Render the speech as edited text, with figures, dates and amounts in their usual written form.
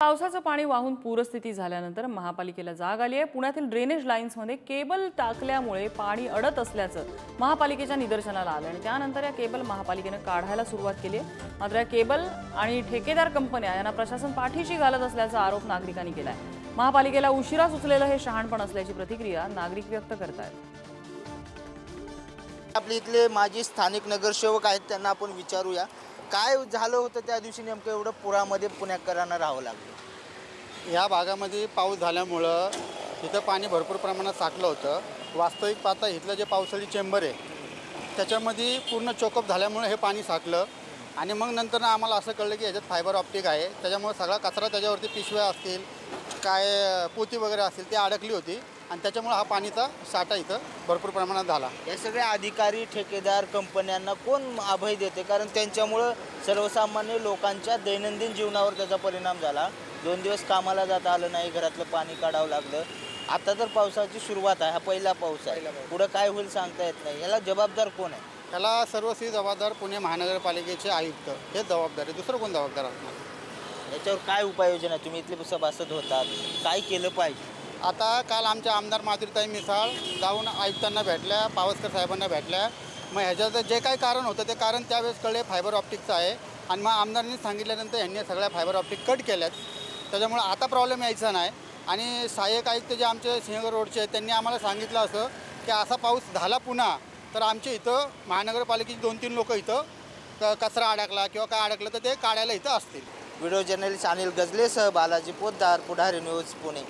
पावसाचं पाणी वाहून पूरस्थिती झाल्यानंतर महापालिकेला जाग आली आहे। पुण्यातील ड्रेनेज लाईन्समध्ये केबल टाकल्यामुळे पाणी अडत असल्याचं महापालिकेच्या निदर्शनाला आलं आणि त्यानंतर या केबल महापालिकेने काढायला सुरुवात केली आहे। मात्र या केबल आणि ठेकेदार कंपन्या यांना प्रशासन पाठीशी घालत असल्याचा आरोप नागरिकांनी केला आहे। महापालिकेला उशिरा सुचलेलं हे शहाणपण असल्याची प्रतिक्रिया नागरिक व्यक्त करतात। आपले इथले माजी स्थानिक नगरसेवक आहेत, त्यांना आपण विचारूया काय झालं होतं त्या दिवशी, नेमकं एवढं पुरामध्ये पुणेकरांना राहावं लागलं। या भागामध्ये पाऊस झाल्यामुळं इथं पाणी भरपूर प्रमाणात साठलं होतं। वास्तविक पाहता इथलं जे पावसाळी चेंबर आहे त्याच्यामध्ये पूर्ण चोकअप झाल्यामुळे हे पाणी साठलं आणि मग नंतर आम्हाला असं कळलं की याच्यात फायबर ऑप्टिक आहे, त्याच्यामुळे सगळा कचरा त्याच्यावरती पिशव्या असतील काय पोती वगैरे असतील ते अडकली होती आणि त्याच्यामुळे हा पाणीचा साठा इथं भरपूर प्रमाणात झाला। या सगळ्या अधिकारी ठेकेदार कंपन्यांना कोण अभय देते, कारण त्यांच्यामुळं सर्वसामान्य लोकांच्या दैनंदिन जीवनावर त्याचा परिणाम झाला। 2 दिवस कामाला जाता आलं नाही, घरातलं पाणी काढावं लागलं। आता तर पावसाची सुरुवात आहे, हा पहिला पाऊस आहे, पुढे काय होईल सांगता येत नाही। याला जबाबदार कोण आहे? त्याला सर्वस्वी जबाबदार पुणे महानगरपालिकेचे आयुक्त हे जबाबदार आहे, दुसरं कोण जबाबदार असणार? याच्यावर काय उपाययोजना, तुम्ही इथले सभासद होतात, काय केलं पाहिजे? आता काल आमच्या आमदार माधुरीताई मिसाळ जाऊन आयुक्तांना भेटल्या, पावसकर साहेबांना भेटल्या। मग ह्याच्याचं जे काही कारण होतं ते कारण त्यावेळेस कळले फायबर ऑप्टिकचं आहे आणि मग आमदारांनी सांगितल्यानंतर यांनी सगळ्या फायबर ऑप्टिक कट केल्यात, त्याच्यामुळे आता प्रॉब्लेम यायचा नाही। आणि सहाय्यक आयुक्त जे आमचे सिंहगड रोडचे आहेत त्यांनी आम्हाला सांगितलं असं की असा पाऊस झाला पुन्हा तर आमच्या इथं महानगरपालिकेची 2-3 लोक इथं कचरा अडकला किंवा काय अडकलं तर ते काढायला इथं असतील। व्हिडिओ जर्नलिस्ट अनिल गजलेसह बालाजी पोद्दार, पुढारी न्यूज, पुणे।